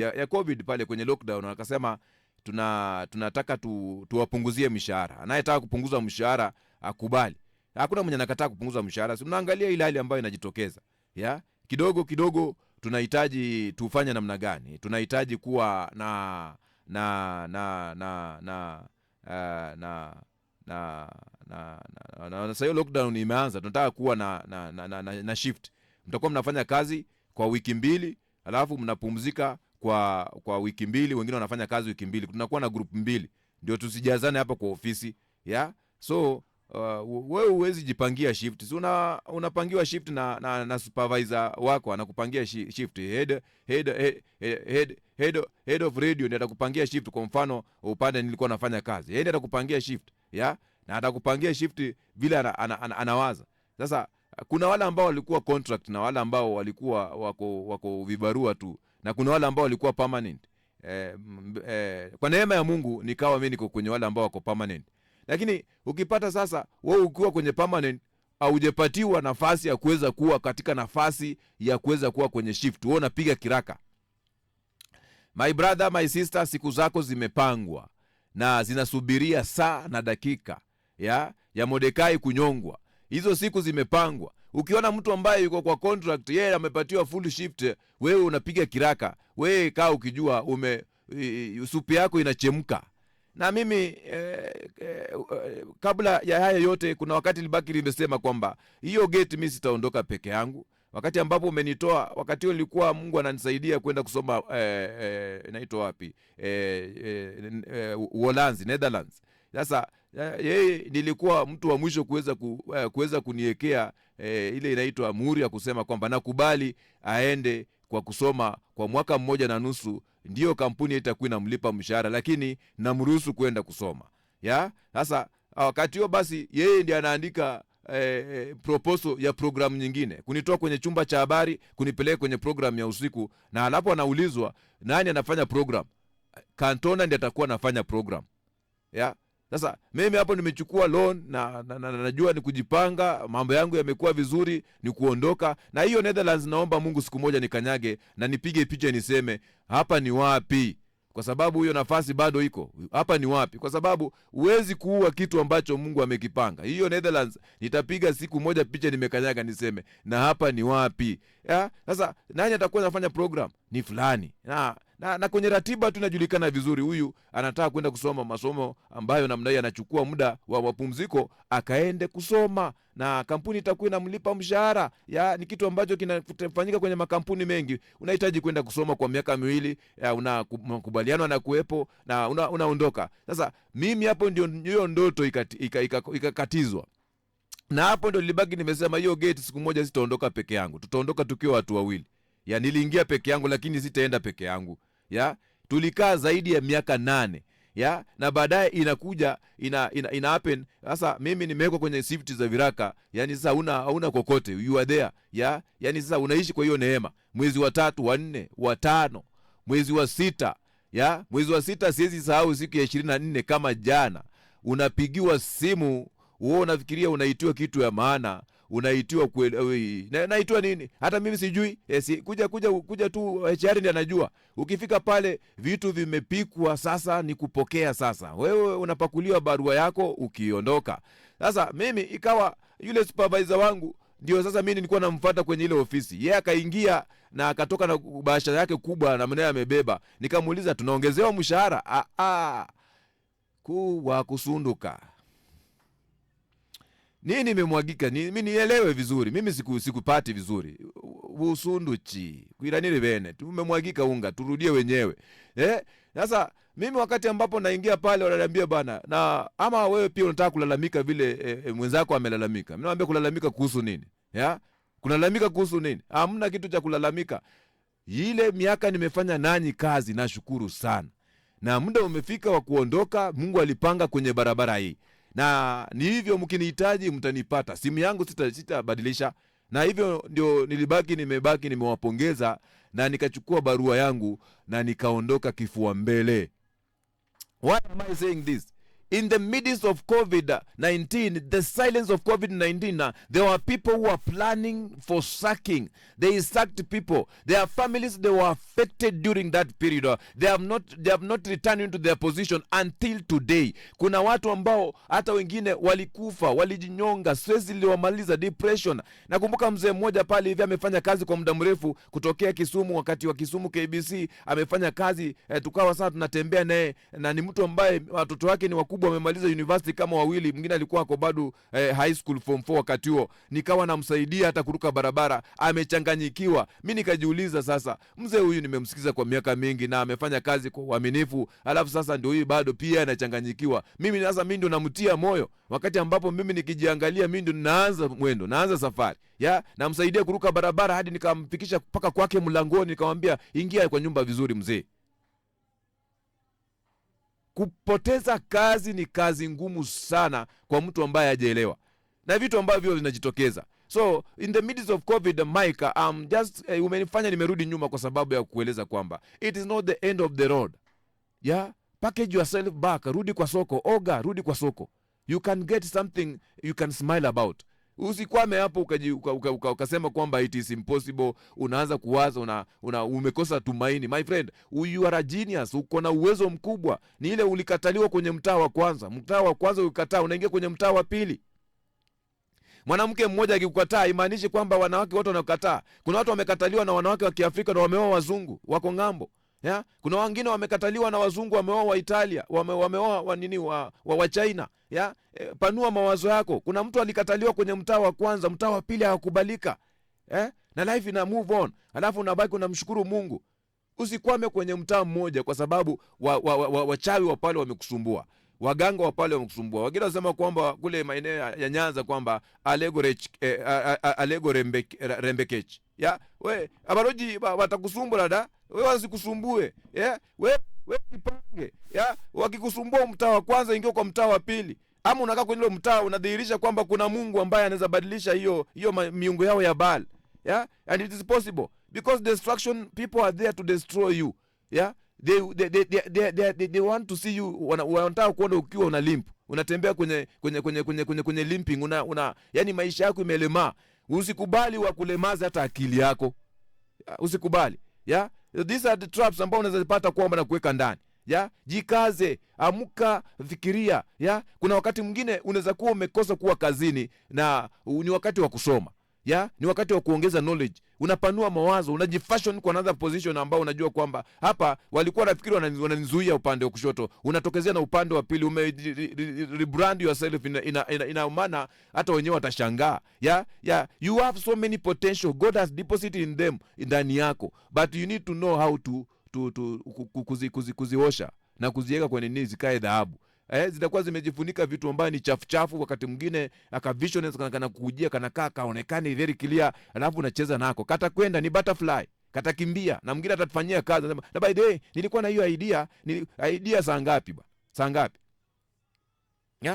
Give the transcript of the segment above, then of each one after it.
ya COVID pale kwenye lockdown, akasema tunataka tuwapunguzie mshahara. Anayetaka kupunguza mshahara akubali. Hakuna mwenye anakataa kupunguza mshahara. Si tunaangalia ile hali ambayo inajitokeza. Ya? Kidogo kidogo tunahitaji tufanye namna gani? Tunahitaji kuwa na na na na na na na sasa hiyo lockdown imeanza, tunataka kuwa na shift. Mtakuwa mnafanya kazi kwa wiki 2, alafu mnapumzika kwa wiki 2, wengine wanafanya kazi wiki 2. Tunakuwa na group 2 ndio tusijazane hapa kwa ofisi, yeah. So wewe huwezi jipangia shift. So unapangiwa shift na supervisor wako anakupangia shift. Head of radio ndiye atakupangia shift. Kwa mfano upande nilikuwa nafanya kazi, yeye ndiye atakupangia shift, yeah, na atakupangia shift vile anawaza. Sasa kuna wale ambao walikuwa contract na wale ambao walikuwa wako vibarua tu, na kuna wale ambao walikuwa permanent. Kwa neema ya Mungu nikawa mimi niko kwenye wale ambao wako permanent. Lakini ukipata sasa wewe ukiwa kwenye permanent, haujapatiwa nafasi ya kuweza kuwa katika nafasi ya kuweza kuwa kwenye shift, wewe unapiga kiraka. My brother, my sister, siku zako zimepangwa na zinasubiria saa na dakika ya Mordekai kunyongwa. Hizo siku zimepangwa. Ukiona mtu ambaye yuko kwa contract, yeye amepatiwa full shift, wewe unapiga kiraka. Wewe kaa ukijua supu yako inachemka. Na mimi kabla ya haya yote, kuna wakati libaki nimesema kwamba hiyo gate mimi sitaondoka peke yangu. Wakati ambapo umenitoa, wakati huo nilikuwa Mungu ananisaidia kwenda kusoma inaitwa wapi? Uholanzi, Netherlands. Sasa yeye nilikuwa mtu wa mwisho kuweza kuniwekea ile inaitwa muhuri ya kusema kwamba nakubali aende kwa kusoma kwa mwaka 1.5, ndio kampuni itakuwa inamlipa mshahara, lakini namruhusu kwenda kusoma. Ya? Sasa wakati huo basi yeye ndiye anaandika proposal ya program nyingine, kunitoa kwenye chumba cha habari kunipeleka kwenye program ya usiku, na hapo anaulizwa nani anafanya program? Kantona ndiye atakuwa anafanya program. Ya? Sasa mimi hapo nimechukua loan na najua ni kujipanga, mambo yangu yamekuwa vizuri, ni kuondoka. Na hiyo Netherlands naomba Mungu siku moja nikanyage na nipige picha niseme hapa ni wapi, kwa sababu hiyo nafasi bado iko. Hapa ni wapi? Kwa sababu huwezi kuua kitu ambacho Mungu amekipanga. Hiyo Netherlands nitapiga siku moja picha nimekanyaga niseme na hapa ni wapi. Ya? Sasa nani atakuwa anafanya program? Ni fulani. Na kwenye ratiba tunajulikana vizuri, huyu anataka kwenda kusoma masomo ambayo namna hii anachukua muda wa mapumziko akaende kusoma, na kampuni itakuwa inamlipa mshahara. Ya, ni kitu ambacho kinafanyika kwenye makampuni mengi. Unahitaji kwenda kusoma kwa miaka 2, unakubaliana na kuepo na unaondoka. Sasa mimi hapo ndio hiyo ndoto ikakatizwa. Na hapo ndio libaki nimesema hiyo gate siku moja sitaondoka peke yangu. Tutaondoka tukiwa watu wawili. Ya, niliingia peke yangu lakini sitaenda peke yangu. Ya, tulikaa zaidi ya miaka 8. Ya, na baadaye inakuja ina happen. Sasa mimi nimewekwa kwenye shift za viraka. Yani sasa hauna kokote, you are there. Ya, yani sasa unaishi kwa hiyo neema. Mwezi wa 3, wa 4, wa 5, mwezi wa 6. Ya, mwezi wa 6 siwezi sahau siku ya 24 kama jana. Unapigiwa simu, wewe unafikiria unaitiwa kitu ya maana. Unaitiwa naitwa nini? Hata mimi sijui. Kuja tu HR ndiye anajua. Ukifika pale vitu vimepikwa, sasa ni kupokea. Sasa wewe unapakuliwa barua yako ukiondoka. Sasa mimi ikawa yule supervisor wangu ndio sasa mimi nilikuwa namfuata kwenye ile ofisi. Yeye akaingia na akatoka na bahasha yake kubwa na mnaye amebeba. Nikamuuliza tunaongezewa mshahara? Kuwa kusunduka. Nini nimemwagika? Mimi nielewe vizuri. Mimi sikupati vizuri. Usunduchi. Kuiranire bene. Tumemwagika unga. Turudie wenyewe. Sasa mimi wakati ambapo naingia pale wananiambia bana, na ama wewe pia unataka kulalamika vile mwenzako amelalamika. Mimi naambia kulalamika kuhusu nini? Ya? Kulalamika kuhusu nini? Hamna kitu cha kulalamika. Ile miaka nimefanya nanyi kazi, nashukuru sana. Na muda umefika wa kuondoka. Mungu alipanga kwenye barabara hii. Na ni hivyo mkinihitaji mtanipata. Simu yangu sitabadilisha. Na hivyo ndio nimebaki nimewapongeza na nikachukua barua yangu na nikaondoka kifua mbele. Why am I saying this? in the midst of COVID-19, the silence of COVID-19, there were people who were planning for sacking. They sacked people. Their families, they were affected during that period. They have not returned into their position until today. Kuna watu ambao hata wengine walikufa, walijinyonga, stress iliwamaliza, depression. Nakumbuka mzee mmoja pale hivi amefanya kazi kwa muda mrefu kutokea Kisumu, wakati wa Kisumu KBC amefanya kazi, tukawa sana tunatembea naye, na ni mtu ambaye watoto wake ni wakubwa, wamemaliza university kama wawili, mwingine alikuwa ako bado high school form 4 wakati huo. Nikawa namsaidia hata kuruka barabara, amechanganyikiwa. Mimi nikajiuliza, sasa mzee huyu nimemsikiza kwa miaka mingi na amefanya kazi kwa uaminifu, alafu sasa ndio huyu bado pia anachanganyikiwa. Mimi ndio namtia moyo, wakati ambapo mimi nikijiangalia, mimi ndio naanza mwendo, naanza safari namsaidia kuruka barabara hadi nikamfikisha mpaka kwake mlangoni, nikamwambia ingia kwa nyumba vizuri mzee. Kupoteza kazi ni kazi ngumu sana kwa mtu ambaye hajaelewa, na vitu ambavyo vinajitokeza. So in the midst of COVID, Mike, umenifanya nimerudi nyuma kwa sababu ya kueleza kwamba it is not the end of the road. Package yourself back, rudi kwa soko, rudi kwa soko. You can get something you can smile about. Usikwame hapo ukasema kwamba it is impossible, unaanza kuwaza, umekosa tumaini. My friend, you are a genius, uko na uwezo mkubwa. Ni ile ulikataliwa kwenye mtaa wa kwanza ukikataa, unaingia kwenye mtaa wa pili. Mwanamke mmoja akikukataa imaanishi kwamba wanawake wote wanakataa. Kuna watu wamekataliwa na wanawake wa Kiafrika na wameoa wazungu, wako ngambo. Kuna wengine wamekataliwa na wazungu, wameoa wa Italia, wameoa wa China. Panua mawazo yako. Kuna mtu alikataliwa kwenye mtaa wa kwanza, mtaa wa pili hakubalika. Na life ina move on. Alafu unabaki unamshukuru Mungu. Usikwame kwenye mtaa mmoja kwa sababu wachawi wa pale wamekusumbua. Waganga wa pale wamekusumbua. Wengine wanasema kwamba kule maeneo ya Nyanza kwamba alego rembekech. We abaroji watakusumbua dada. Wewe wasikusumbue. We ipange. Wakikusumbua mtaa wa kwanza, ingia kwa mtaa wa pili. Ama unakaa kwenye ile mtaa unadhihirisha kwamba kuna Mungu ambaye anaweza badilisha hiyo miungu yao ya Baal. And it is possible because destruction, people are there to destroy you. They want to see you, wanataka kuona ukiwa una limp, unatembea kwenye limping, yani maisha yako imelemaa. Usikubali wakulemaza hata akili yako. Usikubali. These are the traps ambao unaweza pata kwamba na kuweka ndani. Jikaze, amuka, fikiria. Kuna wakati mwingine unaweza kuwa umekosa kuwa kazini na ni wakati wa kusoma. Ni wakati wa kuongeza knowledge. Unapanua mawazo, unajifashion kwa another position ambao unajua kwamba hapa walikuwa nafikiri wananizuia upande wa kushoto, unatokezea na upande wa pili, rebrand yourself ina maana hata wenyewe watashangaa. You have so many potential, God has deposited in them, ndani yako, but you need to know how to kuziosha na kuziweka kwenye nini zikae dhahabu. Zitakuwa zimejifunika vitu ambavyo ni chafu. Wakati mwingine akavision kana kujia kana kaonekane very clear, alafu unacheza nako. Kata kwenda ni butterfly, kata kimbia, na mwingine atatufanyia kazi. Na by the way, nilikuwa na hiyo idea saa ngapi ba? Saa ngapi?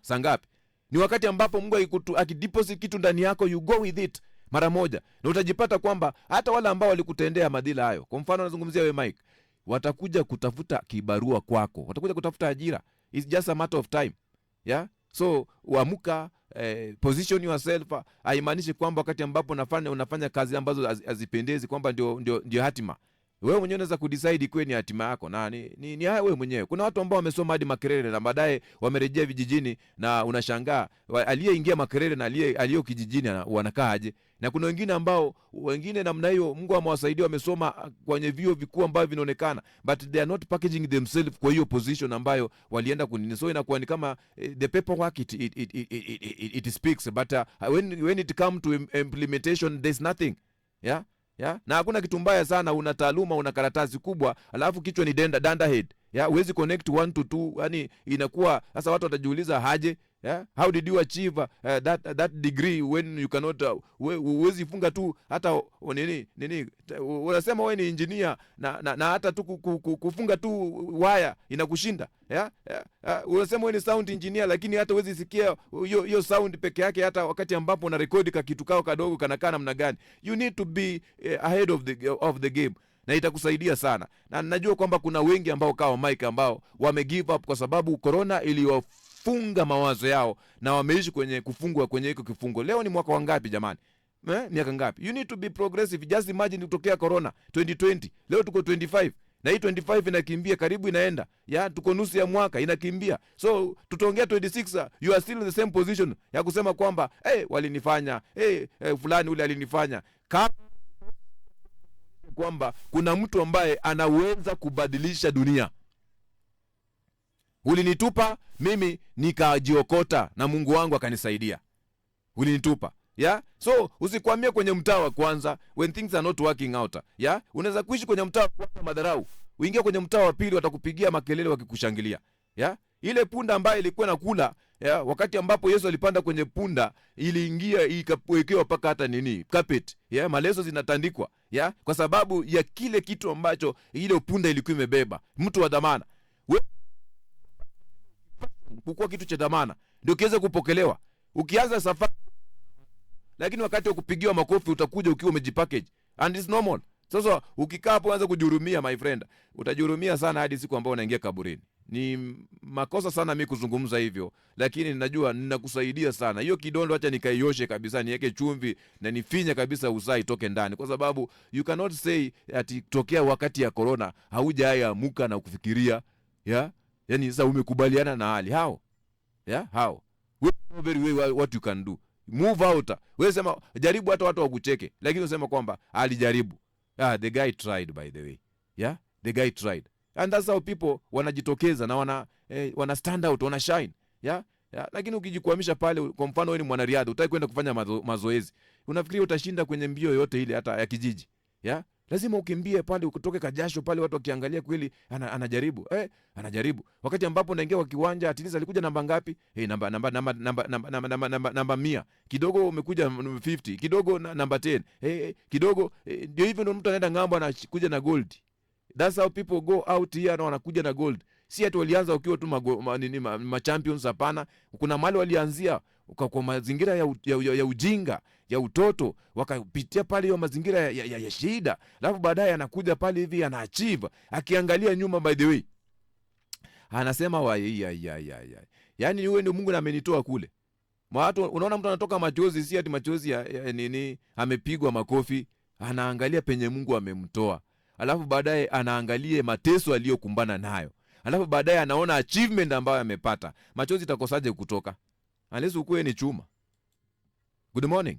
Saa ngapi? Ni wakati ambapo Mungu akideposit kitu ndani yako, you go with it mara moja. Na utajipata kwamba hata wale ambao walikutendea madhila hayo, kwa mfano nazungumzia wewe Mike, watakuja kutafuta kibarua kwako, watakuja kutafuta ajira. It's just a matter of time. So uamuka, position yourself. Haimaanishi kwamba wakati ambapo unafanya kazi ambazo hazipendezi kwamba ndio hatima. Wewe mwenyewe unaweza kudecide kwenye hatima yako, na ni wewe mwenyewe. Kuna watu ambao wamesoma hadi Makerere na baadaye wamerejea vijijini, na unashangaa aliyeingia Makerere na aliyo kijijini wanakaa aje. Na kuna wengine ambao namna hiyo Mungu amewasaidia, wamesoma kwenye vyuo vikuu ambavyo vinaonekana, but they are not packaging themselves kwa hiyo position ambayo walienda kunini. So inakuwa ni kama the paperwork it speaks, but when it come to implementation there's nothing. Na hakuna kitu mbaya sana, una taaluma, una karatasi kubwa, alafu kichwa ni danda head. Huwezi connect 1 to 2, yani inakuwa sasa watu watajiuliza haje. How did you achieve that degree when you cannot huwezi funga tu hata nini unasema wewe ni engineer na hata tu kufunga tu wire inakushinda. Unasema wewe ni sound engineer, lakini hata huwezi sikia hiyo sound peke yake, hata wakati ambapo una record ka kitu kao kadogo kanakaa namna gani. You need to be ahead of the game, na itakusaidia sana. Na najua kwamba kuna wengi ambao kama Mike ambao wame give up kwa sababu corona wamefunga mawazo yao na wameishi kwenye kufungwa kwenye hiko kifungo. Leo ni mwaka wangapi jamani? Miaka ngapi? You need to be progressive. Just imagine kutokea corona 2020. Leo tuko 25. Na hii 25 inakimbia, karibu inaenda. Ya tuko nusu ya mwaka inakimbia. So tutaongea 26, you are still in the same position ya kusema kwamba walinifanya, fulani ule alinifanya. Kwamba kuna mtu ambaye anaweza kubadilisha dunia. Ulinitupa mimi nikajiokota na Mungu wangu akanisaidia. Ulinitupa. So usikwamie kwenye mtaa wa kwanza when things are not working out. Unaweza kuishi kwenye mtaa wa kwanza madharau. Uingia kwenye mtaa wa pili watakupigia makelele wakikushangilia. Ile punda ambayo ilikuwa nakula, wakati ambapo Yesu alipanda kwenye punda, iliingia ikawekewa paka hata carpet. Maleso zinatandikwa. Kwa sababu ya kile kitu ambacho ile punda ilikuwa imebeba. Mtu wa dhamana. Kukua kitu cha dhamana ndio kiweze kupokelewa. Ukianza safari, lakini wakati wa kupigiwa makofi utakuja ukiwa umejipackage, and it's normal. Sasa ukikaa hapo anza kujihurumia, my friend, utajihurumia sana hadi siku ambayo unaingia kaburini. Ni makosa sana mimi kuzungumza hivyo, lakini ninajua ninakusaidia sana. Hiyo kidondo acha nikaioshe kabisa, niweke chumvi na nifinye kabisa uzai toke ndani, kwa sababu you cannot say ati tokea wakati ya corona haujaamuka na kufikiria. Yani sasa umekubaliana na hali how? How? We know very well what you can do. Move out. Wewe sema jaribu hata watu wakucheke, lakini unasema kwamba alijaribu. The guy tried, by the way. The guy tried. And that's how people wanajitokeza na wana stand out, wana shine. Lakini ukijikwamisha pale, kwa mfano wewe ni mwanariadha, utaki kwenda kufanya mazoezi. Unafikiria utashinda kwenye mbio yote ile hata ya kijiji? Lazima ukimbie pale, ukutoke kajasho pale, watu wakiangalia kweli anajaribu. Anajaribu. Wakati ambapo naingia kwa kiwanja, at least alikuja namba ngapi? Namba 100. Kidogo umekuja 50, kidogo namba 10. Kidogo ndio hivyo, ndio mtu anaenda ngambo anakuja na gold. That's how people go out here na wanakuja na gold. Si ati walianza ukiwa tu ma champions, hapana. Kuna mahali walianzia kwa mazingira ya ujinga, ya utoto, wakapitia pale hiyo mazingira ya shida, alafu baadaye anakuja pale hivi anaachieve, akiangalia nyuma, by the way anasema yani wewe ndio Mungu amenitoa kule. Watu unaona mtu anatoka machozi, si ati machozi ya amepigwa makofi, anaangalia penye Mungu amemtoa. Alafu baadaye anaangalia mateso aliyokumbana nayo. Alafu baadaye anaona achievement ambayo amepata. Machozi itakosaje kutoka? Unless ukuwe ni chuma. Good morning.